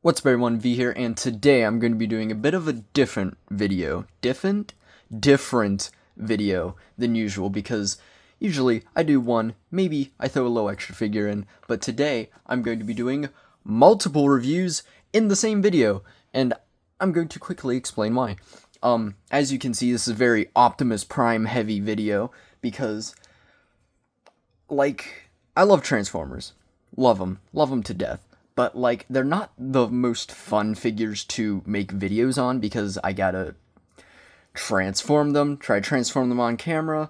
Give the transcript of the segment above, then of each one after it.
What's up everyone, V here, and today I'm going to be doing a bit of a different video. Different video than usual, because usually I do one, maybe I throw a little extra figure in, but today I'm going to be doing multiple reviews in the same video, and I'm going to quickly explain why. As you can see, this is a very Optimus Prime heavy video, because, I love Transformers. Love them to death. But, they're not the most fun figures to make videos on because I gotta try to transform them on camera.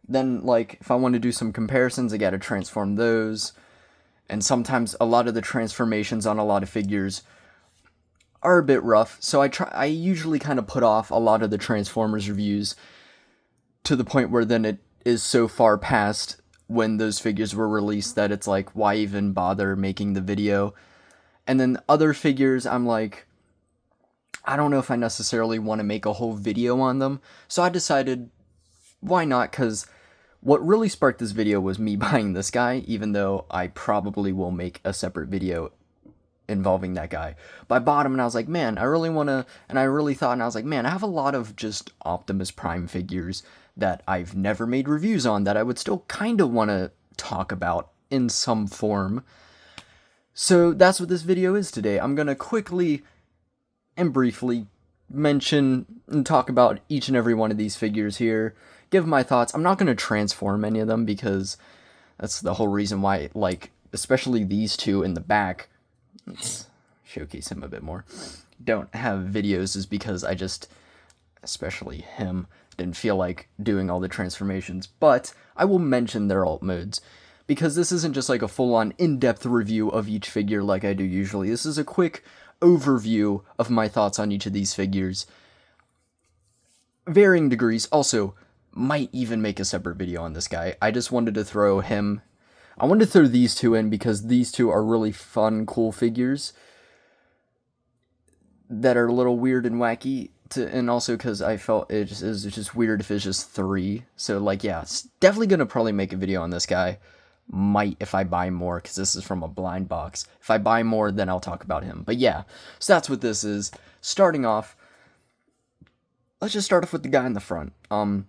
Then, if I want to do some comparisons, I gotta transform those. And sometimes a lot of the transformations on a lot of figures are a bit rough. So I usually kind of put off a lot of the Transformers reviews to the point where then it is so far past when those figures were released that it's like, why even bother making the video? And then other figures, I'm like, I don't know if I necessarily want to make a whole video on them. So I decided, why not? Because what really sparked this video was me buying this guy, even though I probably will make a separate video involving that guy. But I bought him and I was like, man, I really want to, and I really thought, and I was like, man, I have a lot of just Optimus Prime figures that I've never made reviews on that I would still kind of want to talk about in some form. So that's what this video is today. I'm going to quickly and briefly mention and talk about each and every one of these figures here, give my thoughts. I'm not going to transform any of them because that's the whole reason why, especially these two in the back, let's showcase him a bit more, don't have videos is because I just, especially him, didn't feel like doing all the transformations, but I will mention their alt modes, because this isn't just like a full-on in-depth review of each figure like I do usually. This is a quick overview of my thoughts on each of these figures. Varying degrees. Also, might even make a separate video on this guy. I just wanted to throw him. I wanted to throw these two in because these two are really fun, cool figures that are a little weird and wacky. And also because I felt it's just weird if it's just three. So, yeah, it's definitely going to probably make a video on this guy. Might if I buy more, because this is from a blind box. If I buy more, then I'll talk about him. But yeah, so that's what this is. Starting off, let's just start off with the guy in the front. I'm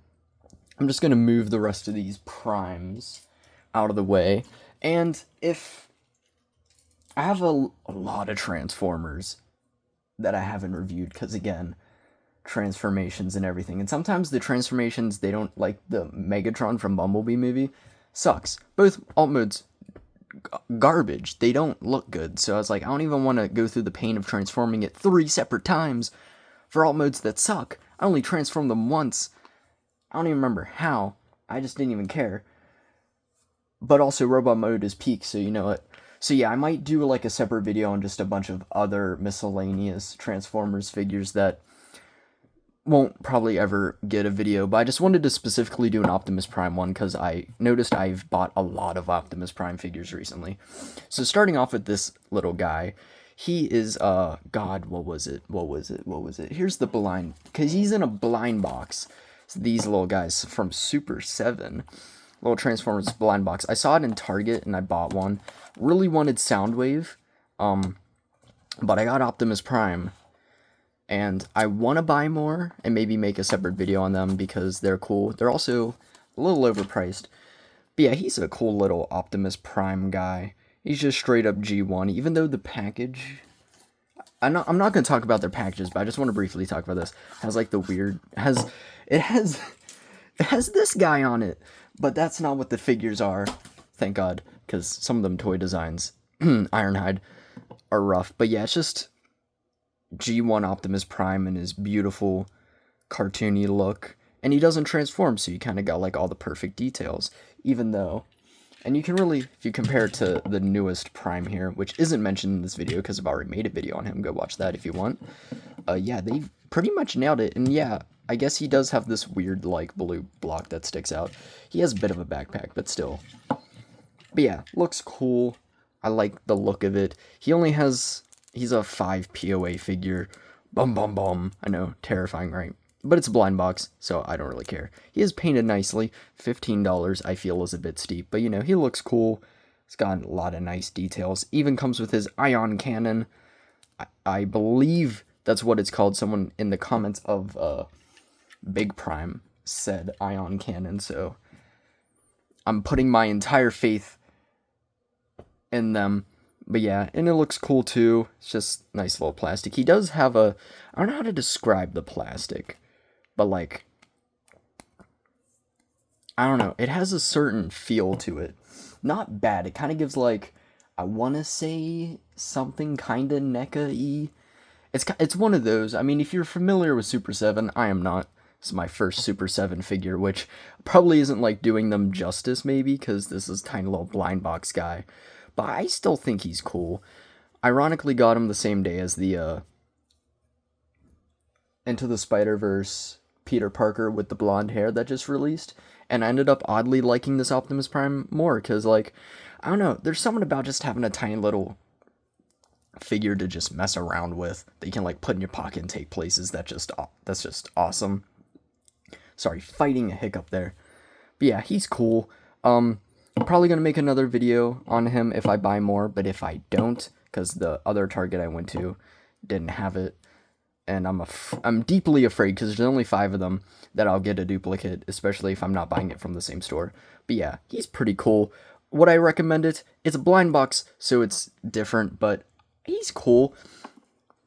just going to move the rest of these primes out of the way. And if I have a lot of Transformers that I haven't reviewed, because again, transformations and everything. And sometimes the transformations, they don't, like the Megatron from Bumblebee movie, sucks. Both alt modes, garbage. They don't look good. So I was like, I don't even want to go through the pain of transforming it 3 separate times for alt modes that suck. I only transformed them once. I don't even remember how. I just didn't even care. But also, robot mode is peak, so you know what. So yeah, I might do a separate video on just a bunch of other miscellaneous Transformers figures that won't probably ever get a video, but I just wanted to specifically do an Optimus Prime one because I noticed I've bought a lot of Optimus Prime figures recently. So starting off with this little guy, he is, God, what was it? Here's the blind, because he's in a blind box. So these little guys from Super 7, little Transformers blind box. I saw it in Target and I bought one. Really wanted Soundwave, but I got Optimus Prime. And I want to buy more and maybe make a separate video on them because they're cool. They're also a little overpriced. But yeah, he's a cool little Optimus Prime guy. He's just straight up G1, even though the package... I'm not going to talk about their packages, but I just want to briefly talk about this. It has the weird... It has this guy on it, but that's not what the figures are. Thank God, because some of them toy designs, Ironhide, are rough. But yeah, it's just G1 Optimus Prime and his beautiful cartoony look, and he doesn't transform, so you kind of got all the perfect details, even though, and you can really, if you compare it to the newest Prime here, which isn't mentioned in this video because I've already made a video on him, go watch that if you want. Yeah, they pretty much nailed it. And yeah, I guess he does have this weird blue block that sticks out. He has a bit of a backpack, but still. But yeah, looks cool. I like the look of it. He's a 5 POA figure. Bum bum bum. I know, terrifying, right? But it's a blind box, so I don't really care. He is painted nicely. $15 I feel is a bit steep, but he looks cool. It's got a lot of nice details. Even comes with his ion cannon. I believe that's what it's called. Someone in the comments of Big Prime said ion cannon, so I'm putting my entire faith in them. But yeah, and it looks cool too. It's just nice little plastic. He does have I don't know how to describe the plastic, but like, I don't know. It has a certain feel to it. Not bad. It kind of gives like, I want to say something kind of NECA-y. It's one of those. I mean, if you're familiar with Super 7, I am not. This is my first Super 7 figure, which probably isn't like doing them justice maybe, because this is tiny little blind box guy. But I still think he's cool. Ironically got him the same day as the Into the Spider-Verse Peter Parker with the blonde hair that just released. And I ended up oddly liking this Optimus Prime more, because like, I don't know, there's something about just having a tiny little figure to just mess around with that you can like put in your pocket and take places. That's just awesome. Sorry, fighting a hiccup there. But yeah, he's cool. I'm probably gonna make another video on him if I buy more, but if I don't, because the other Target I went to didn't have it, and I'm deeply afraid, because there's only 5 of them, that I'll get a duplicate, especially if I'm not buying it from the same store. But yeah, he's pretty cool. Would I recommend it? It's a blind box, so it's different, but he's cool.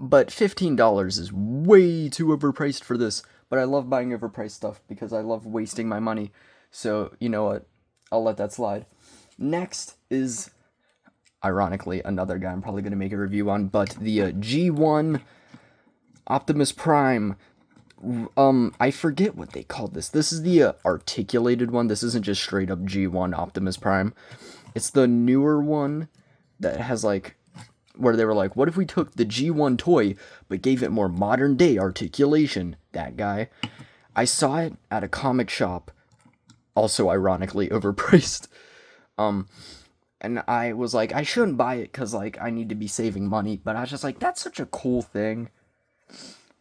But $15 is way too overpriced for this. But I love buying overpriced stuff because I love wasting my money. So, you know what? I'll let that slide. Next is, ironically, another guy I'm probably going to make a review on, but the G1 Optimus Prime. I forget what they called this. This is the articulated one. This isn't just straight up G1 Optimus Prime. It's the newer one that has like, where they were like, what if we took the G1 toy but gave it more modern day articulation? That guy. I saw it at a comic shop, also ironically overpriced. And I was like, I shouldn't buy it because like I need to be saving money, but I was just like, that's such a cool thing.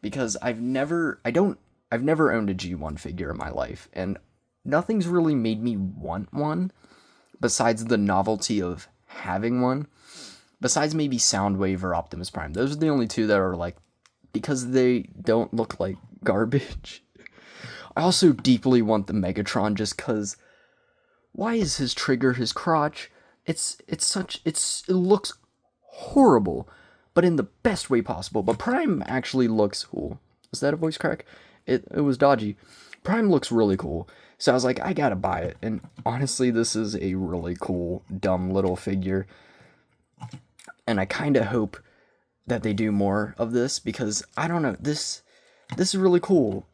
Because I've never owned a G1 figure in my life, and nothing's really made me want one besides the novelty of having one. Besides maybe Soundwave or Optimus Prime. Those are the only two that are like, because they don't look like garbage. I also deeply want the Megatron just because, why is his trigger his crotch? It looks horrible, but in the best way possible. But Prime actually looks cool. Is that a voice crack? It was dodgy. Prime looks really cool. So I was like, I gotta buy it. And honestly, this is a really cool, dumb little figure. And I kind of hope that they do more of this, because I don't know, this is really cool.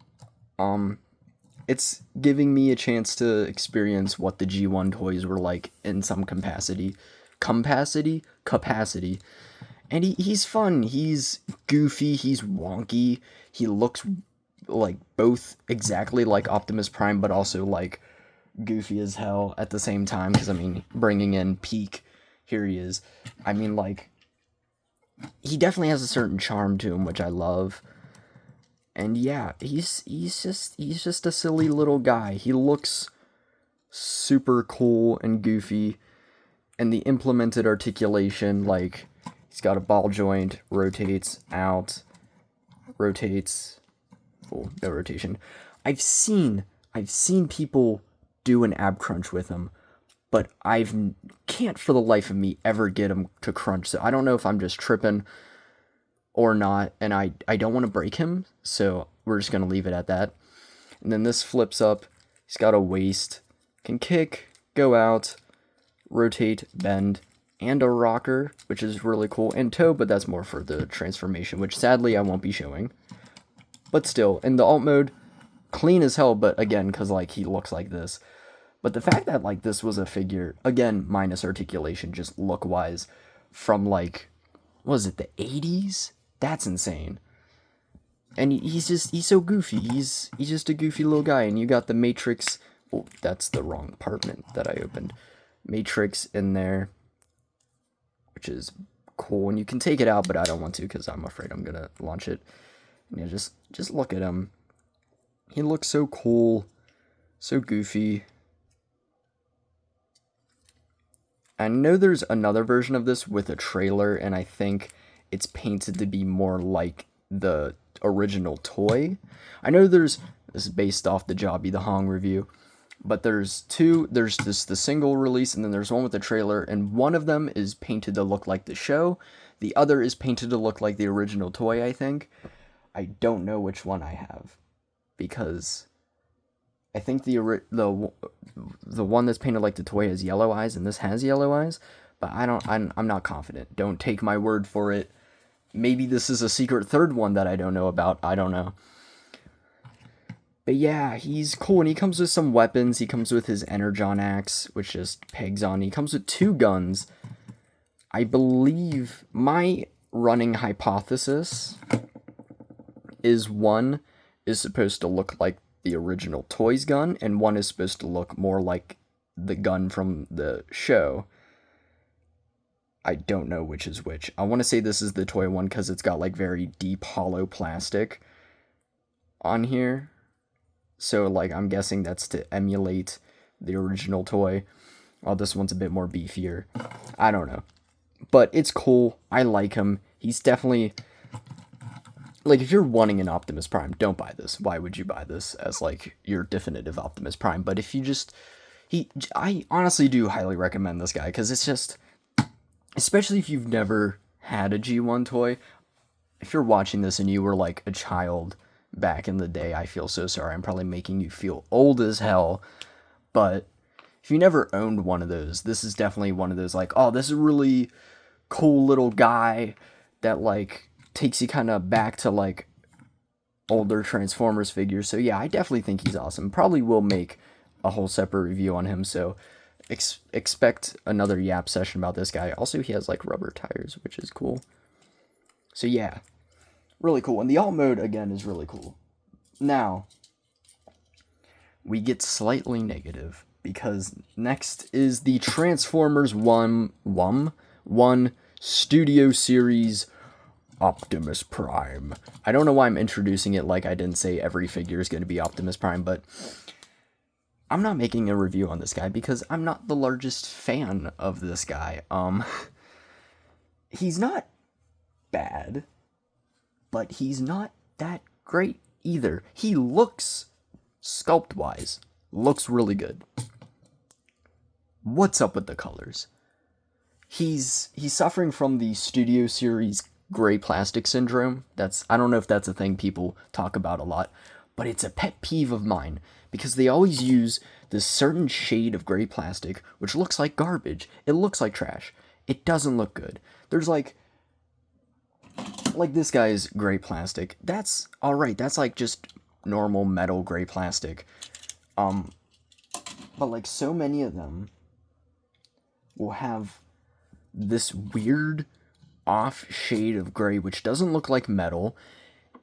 It's giving me a chance to experience what the G1 toys were like in some capacity. And he's fun. He's goofy. He's wonky. He looks like both exactly like Optimus Prime, but also like goofy as hell at the same time. Because I mean, bringing in Peak. Here he is. I mean, like, he definitely has a certain charm to him, which I love. And yeah, he's just a silly little guy. He looks super cool and goofy, and the implemented articulation, like, he's got a ball joint, rotates out, rotates. Oh, no rotation. I've seen people do an ab crunch with him, but can't for the life of me ever get him to crunch. So I don't know if I'm just tripping or not, and I don't want to break him, so we're just going to leave it at that. And then this flips up. He's got a waist, can kick, go out, rotate, bend, and a rocker, which is really cool, and toe, but that's more for the transformation, which sadly I won't be showing. But still, in the alt mode, clean as hell, but again, because like he looks like this. But the fact that like this was a figure, again, minus articulation, just look-wise, from like, what was it, the 80s? That's insane. And he's so goofy. He's just a goofy little guy. And you got the Matrix. Oh, that's the wrong compartment that I opened. Matrix in there, which is cool. And you can take it out, but I don't want to because I'm afraid I'm gonna launch it. And yeah, just look at him. He looks so cool, so goofy. I know there's another version of this with a trailer, and I think it's painted to be more like the original toy. I know this is based off the Jobby the Hong review, but there's the single release, and then there's one with the trailer, and one of them is painted to look like the show. The other is painted to look like the original toy, I think. I don't know which one I have, because I think the one that's painted like the toy has yellow eyes, and this has yellow eyes, but I'm not confident. Don't take my word for it. Maybe this is a secret third one that I don't know about. I don't know. But yeah, he's cool, and he comes with some weapons. He comes with his Energon axe, which just pegs on. He comes with 2 guns. I believe my running hypothesis is one is supposed to look like the original Toys gun, and one is supposed to look more like the gun from the show. I don't know which is which. I want to say this is the toy one because it's got like very deep hollow plastic on here. So like I'm guessing that's to emulate the original toy. While this one's a bit more beefier. I don't know. But it's cool. I like him. He's definitely... Like, if you're wanting an Optimus Prime, don't buy this. Why would you buy this as, like, your definitive Optimus Prime? But if you just... I honestly do highly recommend this guy, because it's just... Especially if you've never had a G1 toy. If you're watching this and you were, like, a child back in the day, I feel so sorry. I'm probably making you feel old as hell. But if you never owned one of those, this is definitely one of those, like, oh, this is a really cool little guy that, like, takes you kind of back to, like, older Transformers figures. So, yeah, I definitely think he's awesome. Probably will make a whole separate review on him, so expect another yap session about this guy. Also, he has, like, rubber tires, which is cool. So, yeah, really cool. And the alt mode, again, is really cool. Now, we get slightly negative, because next is the Transformers 1 Studio Series Optimus Prime. I don't know why I'm introducing it like I didn't say every figure is going to be Optimus Prime, but I'm not making a review on this guy because I'm not the largest fan of this guy. He's not bad, but he's not that great either. He looks, sculpt-wise, looks really good. What's up with the colors? He's suffering from the Studio Series gray plastic syndrome. I don't know if that's a thing people talk about a lot, but it's a pet peeve of mine because they always use this certain shade of gray plastic which looks like garbage. It looks like trash. It doesn't look good. There's like this guy's gray plastic. That's all right. That's like just normal metal gray plastic. But like so many of them will have this weird off shade of gray which doesn't look like metal.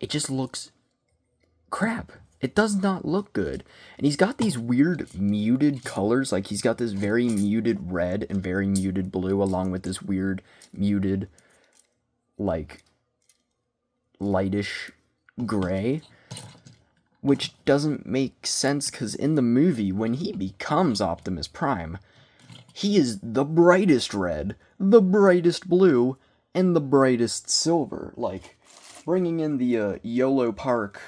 It just looks crap. It does not look good. And he's got these weird muted colors. Like he's got this very muted red and very muted blue along with this weird muted like lightish gray, which doesn't make sense because in the movie when he becomes Optimus Prime, he is the brightest red, the brightest blue, and the brightest silver. Like, bringing in the YOLO Park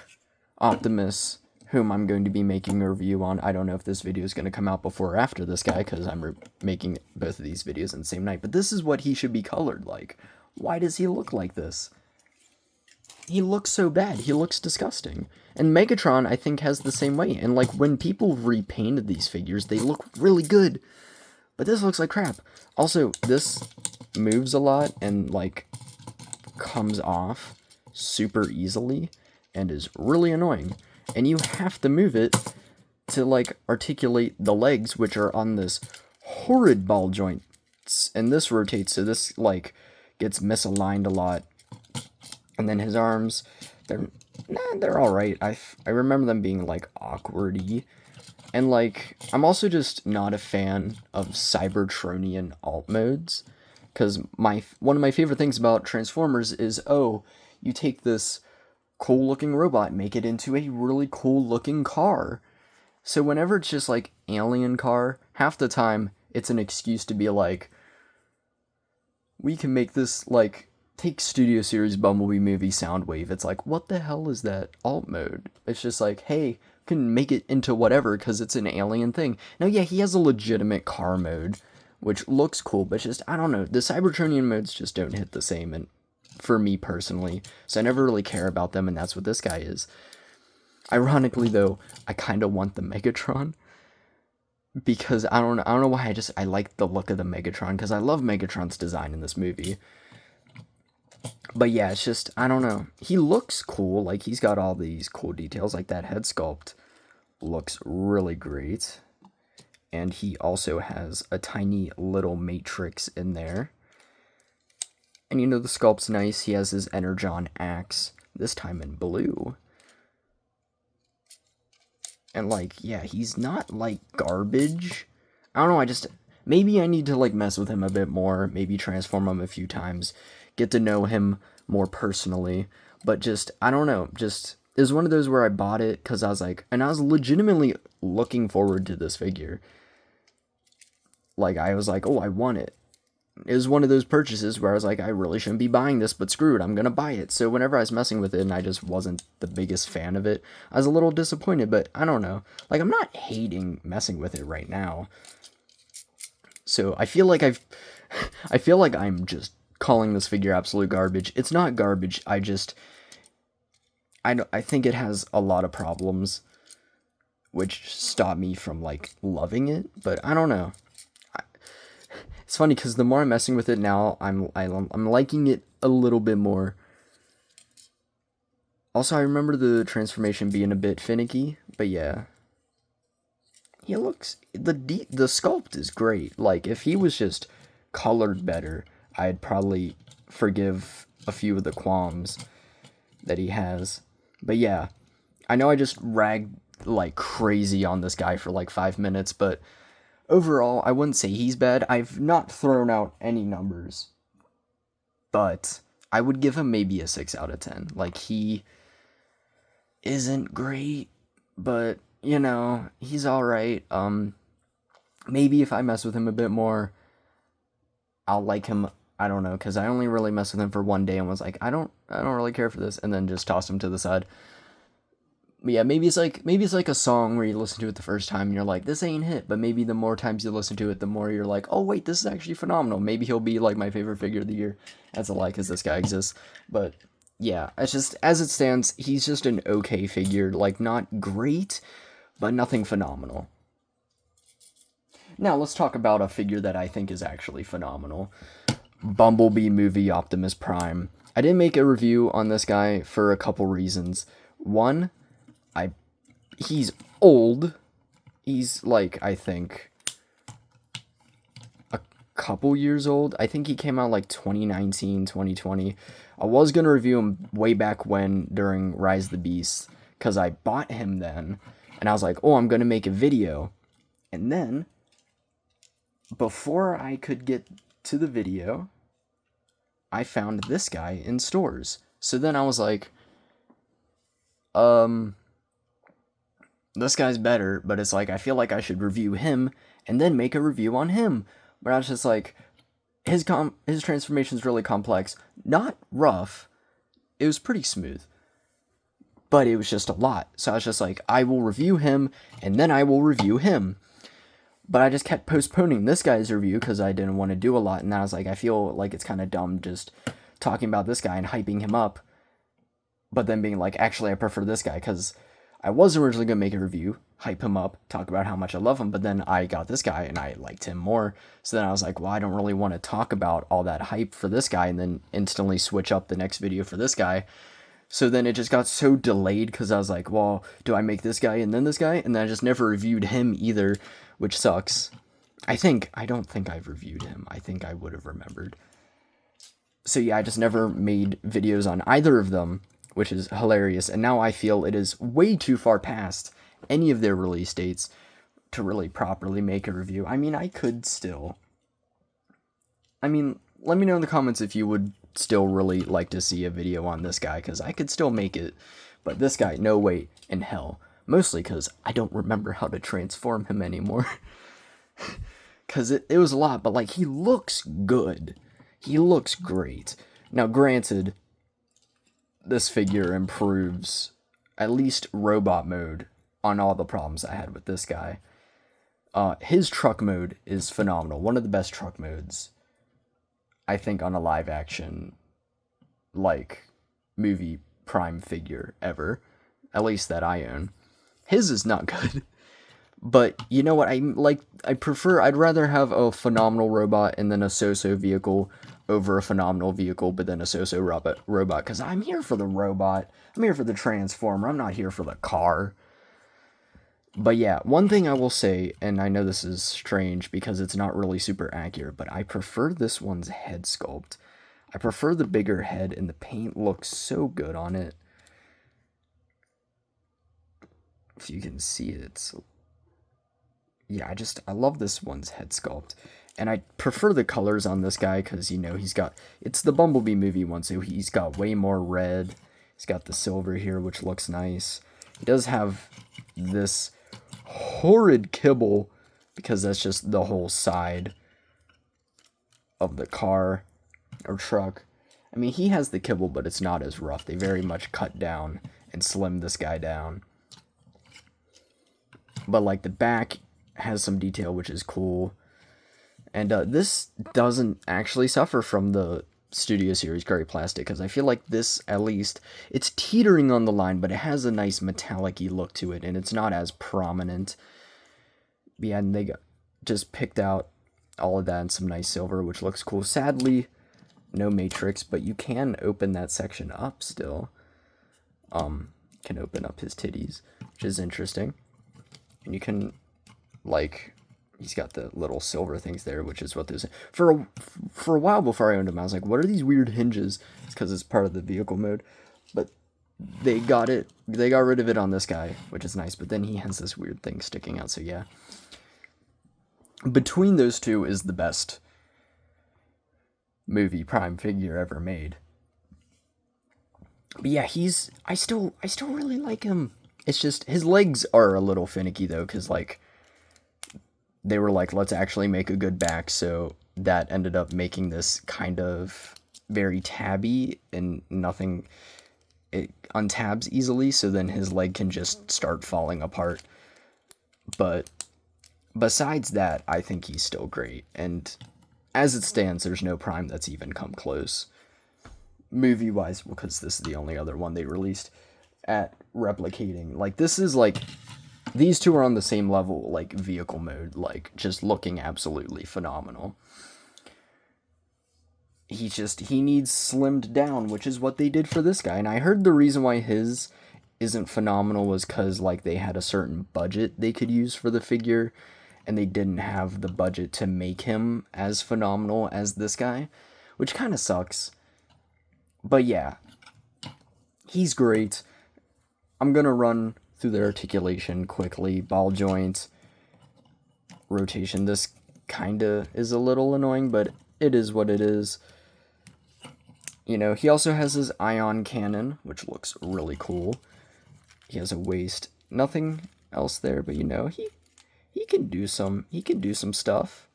Optimus, whom I'm going to be making a review on. I don't know if this video is going to come out before or after this guy, because I'm making both of these videos in the same night. But this is what he should be colored like. Why does he look like this? He looks so bad. He looks disgusting. And Megatron, I think, has the same way. And, like, when people repainted these figures, they look really good. But this looks like crap. Also, this moves a lot and, like, comes off super easily and is really annoying. And you have to move it to, like, articulate the legs, which are on this horrid ball joints. And this rotates, so this, like, gets misaligned a lot. And then his arms, they're alright. I remember them being, like, awkward-y. And, like, I'm also just not a fan of Cybertronian alt modes. Because one of my favorite things about Transformers is, oh, you take this cool-looking robot, make it into a really cool-looking car. So whenever it's just, like, alien car, half the time, it's an excuse to be like, we can make this, like, take Studio Series Bumblebee movie Soundwave. It's like, what the hell is that alt mode? It's just like, hey, can make it into whatever because it's an alien thing. Now, yeah, he has a legitimate car mode, which looks cool, but just, I don't know, the Cybertronian modes just don't hit the same, and for me personally, so I never really care about them, and that's what this guy is. Ironically, though, I kind of want the Megatron, because I don't know why, I like the look of the Megatron, because I love Megatron's design in this movie. But yeah, it's just, I don't know, he looks cool, like, he's got all these cool details, like that head sculpt looks really great. And he also has a tiny little matrix in there. And you know, the sculpt's nice. He has his Energon axe, this time in blue. And like, yeah, he's not like garbage. I don't know, maybe I need to like mess with him a bit more, maybe transform him a few times, get to know him more personally. But just, I don't know, just, it was one of those where I bought it because I was like, and I was legitimately looking forward to this figure. Like, I was like, oh, I want it. It was one of those purchases where I was like, I really shouldn't be buying this, but screw it, I'm gonna buy it. So whenever I was messing with it and I just wasn't the biggest fan of it, I was a little disappointed, but I don't know. Like, I'm not hating messing with it right now. So I feel like I'm just calling this figure absolute garbage. It's not garbage, I think it has a lot of problems, which stop me from, like, loving it, but I don't know. It's funny because the more I'm messing with it now, I'm liking it a little bit more. Also, I remember the transformation being a bit finicky, but yeah. He looks, the sculpt is great. Like, if he was just colored better, I'd probably forgive a few of the qualms that he has. But yeah, I know I just ragged like crazy on this guy for like 5 minutes, but overall, I wouldn't say he's bad. I've not thrown out any numbers, but I would give him maybe a 6 out of 10. Like, he isn't great, but, you know, he's alright. Maybe if I mess with him a bit more, I'll like him. I don't know, because I only really messed with him for one day and was like, I don't really care for this, and then just tossed him to the side. But yeah, maybe it's like a song where you listen to it the first time and you're like, this ain't hit, but maybe the more times you listen to it, the more you're like, oh wait, this is actually phenomenal. Maybe he'll be like my favorite figure of the year. That's a lie, because this guy exists. But yeah, it's just, as it stands, he's just an okay figure. Like, not great, but nothing phenomenal. Now let's talk about a figure that I think is actually phenomenal. Bumblebee movie Optimus Prime. I didn't make a review on this guy for a couple reasons. One, he's old. He's like, I think, a couple years old. I think he came out like 2019, 2020. I was going to review him way back when, during Rise of the Beast, because I bought him then, and I was like, oh, I'm going to make a video. And then, before I could get to the video, I found this guy in stores. So then I was like, this guy's better, but it's like, I feel like I should review him and then make a review on him. But I was just like, his transformation's really complex. Not rough. It was pretty smooth. But it was just a lot. So I was just like, I will review him, and then I will review him. But I just kept postponing this guy's review because I didn't want to do a lot. And I was like, I feel like it's kind of dumb just talking about this guy and hyping him up, but then being like, actually, I prefer this guy, because I was originally going to make a review, hype him up, talk about how much I love him, but then I got this guy and I liked him more. So then I was like, well, I don't really want to talk about all that hype for this guy and then instantly switch up the next video for this guy. So then it just got so delayed because I was like, well, do I make this guy and then this guy? And then I just never reviewed him either, which sucks. I don't think I've reviewed him. I think I would have remembered. So yeah, I just never made videos on either of them, which is hilarious. And now I feel it is way too far past any of their release dates to really properly make a review. I mean, I could still. I mean, let me know in the comments if you would still really like to see a video on this guy, because I could still make it. But this guy, no way in hell. Mostly because I don't remember how to transform him anymore. Because it was a lot, but like, he looks good. He looks great. Now, granted, this figure improves at least robot mode on all the problems I had with this guy. His truck mode is phenomenal. One of the best truck modes, I think, on a live action, like, movie Prime figure ever. At least that I own. His is not good. But you know what? I'd rather have a phenomenal robot and then a so-so vehicle over a phenomenal vehicle, but then a so-so robot. Because I'm here for the robot. I'm here for the Transformer. I'm not here for the car. But yeah, one thing I will say, and I know this is strange because it's not really super accurate, but I prefer this one's head sculpt. I prefer the bigger head, and the paint looks so good on it. If you can see it, yeah, I love this one's head sculpt. And I prefer the colors on this guy because, you know, it's the Bumblebee movie one, so he's got way more red. He's got the silver here, which looks nice. He does have this horrid kibble because that's just the whole side of the car or truck. I mean, he has the kibble, but it's not as rough. They very much cut down and slimmed this guy down. But, like, the back has some detail, which is cool. And this doesn't actually suffer from the Studio Series Gray Plastic, because I feel like this, at least, it's teetering on the line, but it has a nice metallic-y look to it, and it's not as prominent. Yeah, and they just picked out all of that in some nice silver, which looks cool. Sadly, no matrix, but you can open that section up still. Can open up his titties, which is interesting. And you can, like, he's got the little silver things there, which is what those... For a while before I owned him, I was like, what are these weird hinges? It's because it's part of the vehicle mode. But they got rid of it on this guy, which is nice. But then he has this weird thing sticking out, so yeah. Between those two is the best movie Prime figure ever made. But yeah, I still really like him. It's just, his legs are a little finicky, though, because, like, they were like, let's actually make a good back, so that ended up making this kind of very tabby, and it untabs easily, so then his leg can just start falling apart. But besides that, I think he's still great, and as it stands, there's no Prime that's even come close, movie-wise, because this is the only other one they released, at replicating. Like, this is, like, these two are on the same level, like, vehicle mode, like, just looking absolutely phenomenal. He needs slimmed down, which is what they did for this guy, and I heard the reason why his isn't phenomenal was because, like, they had a certain budget they could use for the figure, and they didn't have the budget to make him as phenomenal as this guy, which kind of sucks. But yeah, he's great. I'm gonna run through the articulation quickly. Ball joint, rotation. This kinda is a little annoying, but it is what it is. You know, he also has his ion cannon, which looks really cool. He has a waist. Nothing else there, but you know, he can do some stuff.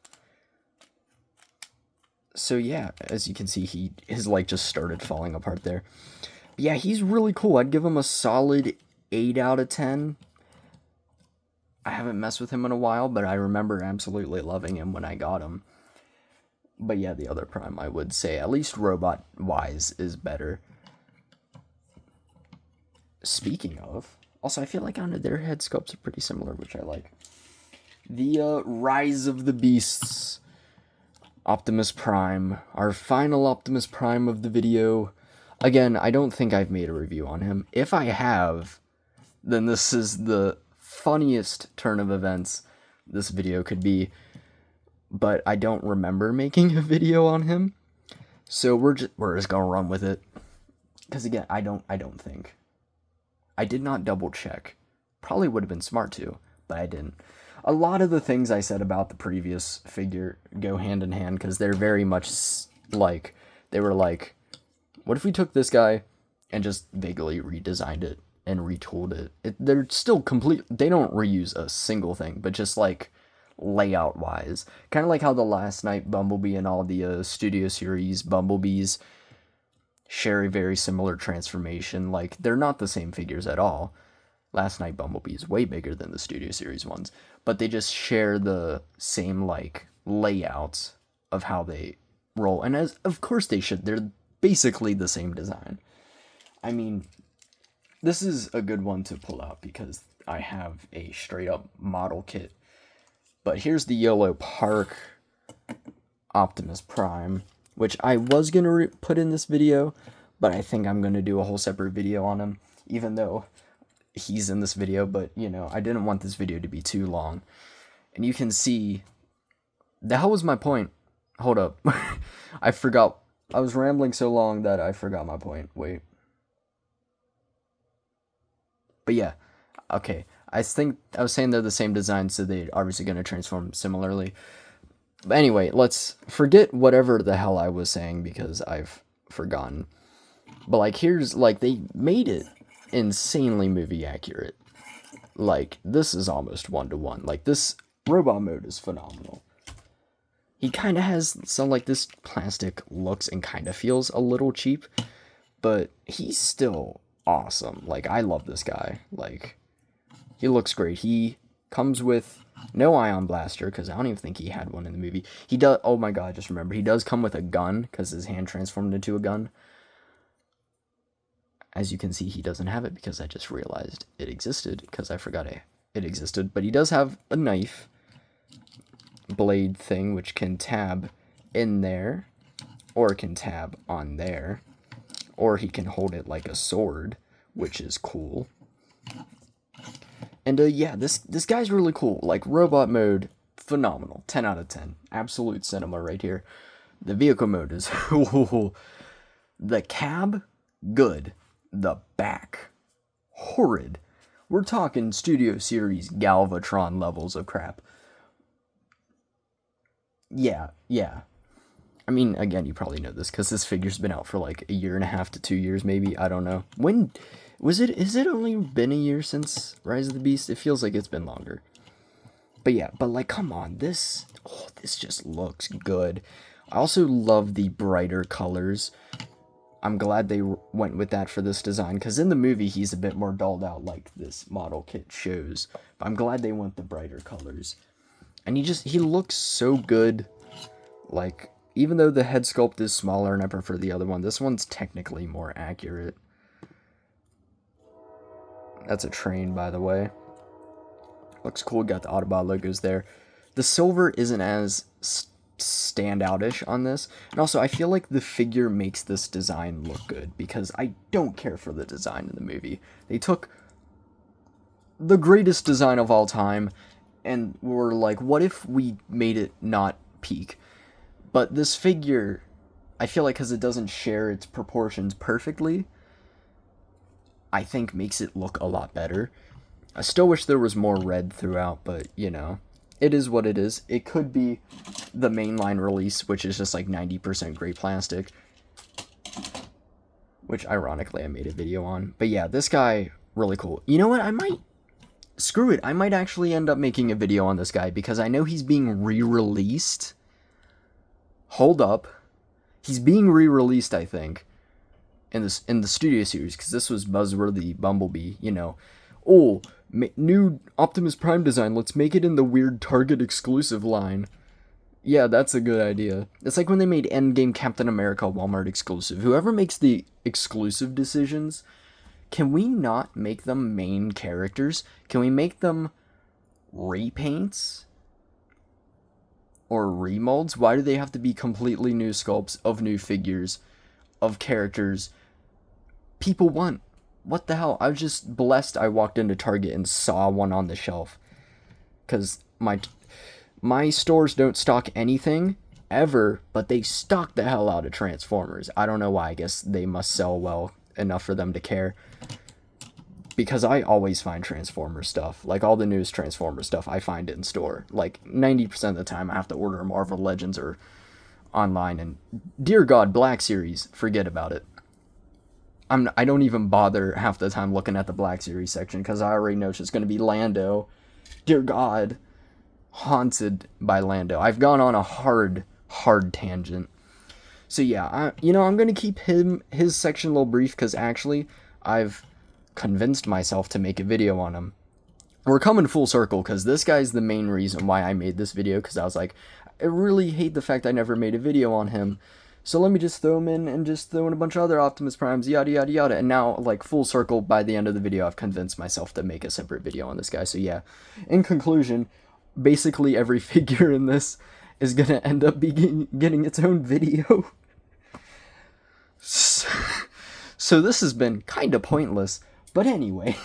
So yeah, as you can see, his leg just started falling apart there. But yeah, he's really cool. I'd give him a solid 8 out of 10. I haven't messed with him in a while, but I remember absolutely loving him when I got him. But yeah, the other Prime, I would say, at least robot-wise, is better. Speaking of, also, I feel like their head sculpts are pretty similar, which I like. The Rise of the Beasts. Optimus Prime. Our final Optimus Prime of the video. Again, I don't think I've made a review on him. If I have, then this is the funniest turn of events this video could be. But I don't remember making a video on him. So we're just gonna run with it. Because again, I don't think. I did not double check. Probably would have been smart to, but I didn't. A lot of the things I said about the previous figure go hand in hand, because they're very much like, they were like, what if we took this guy and just vaguely redesigned it and retooled it? They're still complete, they don't reuse a single thing, but just like layout wise. Kind of like how the Last Night Bumblebee and all the Studio Series Bumblebees share a very similar transformation. Like, they're not the same figures at all. Last Night Bumblebee is way bigger than the Studio Series ones, but they just share the same, like, layouts of how they roll. And as of course they should. They're basically the same design. I mean, this is a good one to pull out because I have a straight up model kit. But here's the Yellow Park Optimus Prime, which I was going to put in this video, but I think I'm going to do a whole separate video on him, even though he's in this video. But, you know, I didn't want this video to be too long. And you can see, the hell was my point? Hold up. I forgot. I was rambling so long that I forgot my point. Wait. But yeah, okay. I think I was saying they're the same design, so they're obviously going to transform similarly. But anyway, let's forget whatever the hell I was saying because I've forgotten. But like, here's, like, they made it insanely movie accurate. Like, this is almost 1-to-1. Like, this robot mode is phenomenal. He kind of has some, like, this plastic looks and kind of feels a little cheap, but he's still awesome. Like, I love this guy. Like, he looks great. He comes with no ion blaster, because I don't even think he had one in the movie. He does, oh my god, just remember, he does come with a gun, because his hand transformed into a gun. As you can see, he doesn't have it, because I just realized it existed, because I forgot it existed. But he does have a knife blade thing, which can tab in there, or can tab on there, or he can hold it like a sword, which is cool. And yeah, this guy's really cool. Like, robot mode, phenomenal. 10 out of 10. Absolute cinema right here. The vehicle mode is the cab, good. The back, horrid. We're talking Studio Series Galvatron levels of crap. Yeah. I mean, again, you probably know this because this figure's been out for like 1.5 to 2 years, maybe. I don't know. When was it? Is it only been a year since Rise of the Beast? It feels like it's been longer. But yeah, but like, come on, this just looks good. I also love the brighter colors. I'm glad they went with that for this design, because in the movie he's a bit more dulled out, like this model kit shows. But I'm glad they went the brighter colors. And he looks so good. Like, even though the head sculpt is smaller and I prefer the other one, this one's technically more accurate. That's a train, by the way. Looks cool, got the Autobot logos there. The silver isn't as standoutish on this. And also, I feel like the figure makes this design look good, because I don't care for the design in the movie. They took the greatest design of all time and were like, what if we made it not peak? But this figure, I feel like because it doesn't share its proportions perfectly, I think makes it look a lot better. I still wish there was more red throughout, but, you know, it is what it is. It could be the mainline release, which is just like 90% gray plastic, which ironically I made a video on. But yeah, this guy, really cool. You know what? Screw it. I might actually end up making a video on this guy, because I know he's being re-released. Hold up. He's being re-released, I think, in the Studio Series, because this was Buzzworthy Bumblebee, you know. Oh, new Optimus Prime design, let's make it in the weird Target exclusive line. Yeah, that's a good idea. It's like when they made Endgame Captain America Walmart exclusive. Whoever makes the exclusive decisions, can we not make them main characters? Can we make them repaints? Or remolds? Why do they have to be completely new sculpts of new figures, of characters people want? What the hell? I was just blessed I walked into Target and saw one on the shelf. Because my stores don't stock anything, ever, but they stock the hell out of Transformers. I don't know why. I guess they must sell well enough for them to care. Because I always find Transformer stuff. Like, all the newest Transformer stuff I find in store. Like, 90% of the time I have to order Marvel Legends or online. And, dear God, Black Series, forget about it. I don't even bother half the time looking at the Black Series section, because I already know it's just going to be Lando. Dear God. Haunted by Lando. I've gone on a hard tangent. So yeah, I'm gonna keep his section a little brief because actually I've convinced myself to make a video on him. We're coming full circle because this guy's the main reason why I made this video, because I was like, I really hate the fact I never made a video on him. So let me just throw him in and just throw in a bunch of other Optimus Primes, yada yada yada. And now, like, full circle, by the end of the video, I've convinced myself to make a separate video on this guy. So yeah, in conclusion, basically every figure in this is gonna end up getting its own video. So this has been kind of pointless, but anyway.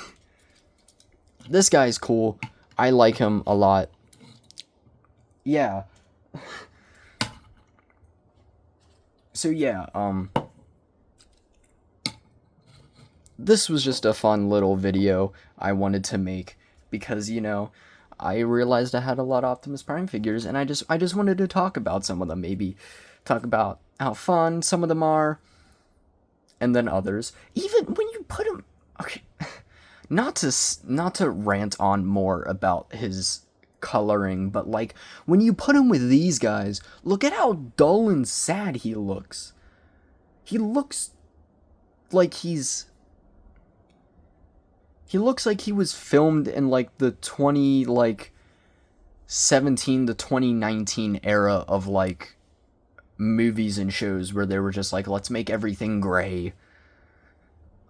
This guy's cool. I like him a lot. Yeah. So yeah, this was just a fun little video I wanted to make because, I realized I had a lot of Optimus Prime figures, and I just wanted to talk about some of them, maybe talk about how fun some of them are, and then others. Even when you put them, okay, not to rant on more about his coloring, but like when you put him with these guys, look at how dull and sad he looks. He looks like he looks like he was filmed in like the 2017 to 2019 era of like movies and shows where they were just like, let's make everything gray.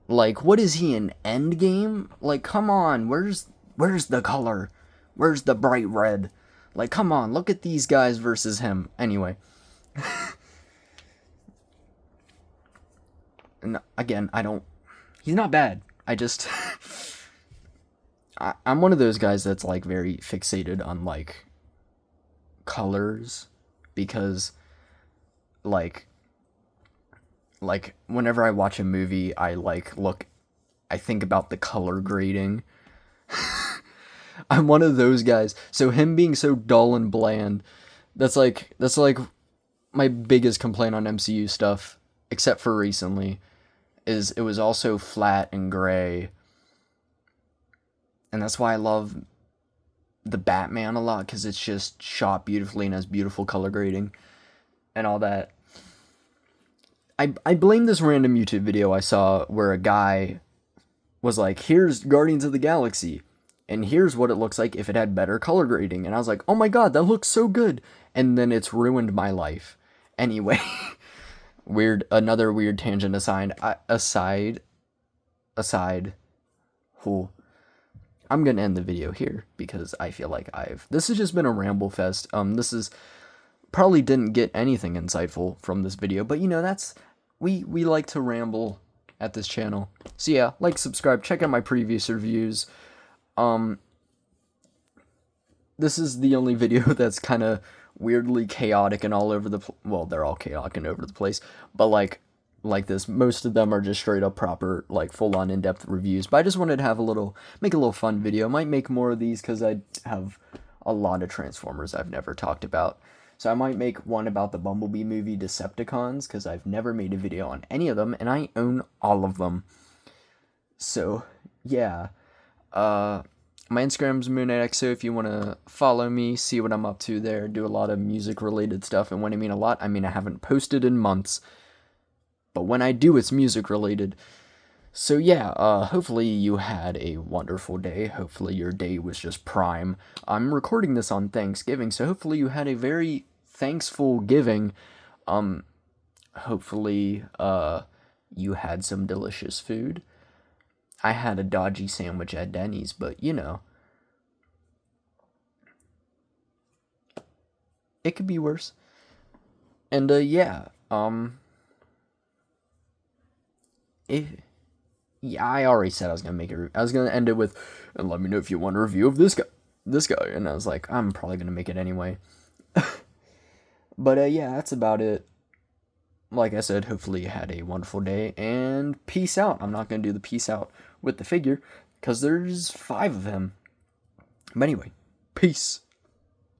Like, what is he, in Endgame? Like, come on, where's the color? Where's the bright red? Like, come on, look at these guys versus him. Anyway. And again, he's not bad. I'm one of those guys that's, like, very fixated on, like, colors. Because, like, whenever I watch a movie, I think about the color grading. I'm one of those guys. So him being so dull and bland, that's like my biggest complaint on MCU stuff, except for recently, is it was also flat and gray. And that's why I love the Batman a lot, because it's just shot beautifully and has beautiful color grading and all that. I blame this random YouTube video I saw where a guy was like, here's Guardians of the Galaxy, and here's what it looks like if it had better color grading. And I was like, oh my god, that looks so good. And then it's ruined my life. Anyway, another weird tangent aside. Cool. I'm gonna end the video here because I feel like this has just been a ramble fest. This is probably didn't get anything insightful from this video, but that's, we like to ramble at this channel. So yeah, like, subscribe, check out my previous reviews. This is the only video that's kind of weirdly chaotic and all over the well, they're all chaotic and over the place, but like this, most of them are just straight up proper, like, full on in-depth reviews. But I just wanted to make a little fun video. Might make more of these because I have a lot of Transformers I've never talked about. So I might make one about the Bumblebee movie Decepticons, because I've never made a video on any of them, and I own all of them. So, yeah. My Instagram's MoonNightXO if you want to follow me, see what I'm up to there, do a lot of music-related stuff. And when I mean a lot, I mean I haven't posted in months. But when I do, it's music-related. So yeah, hopefully you had a wonderful day. Hopefully your day was just prime. I'm recording this on Thanksgiving, so hopefully you had a very thankful giving. Hopefully, you had some delicious food. I had a dodgy sandwich at Denny's, but it could be worse. And, yeah, I already said I was gonna make it. I was gonna end it with, and let me know if you want a review of this guy. And I was like, I'm probably gonna make it anyway. But yeah, that's about it. Like I said, hopefully you had a wonderful day, and peace out. I'm not gonna do the peace out with the figure because there's 5 of him. But anyway, peace.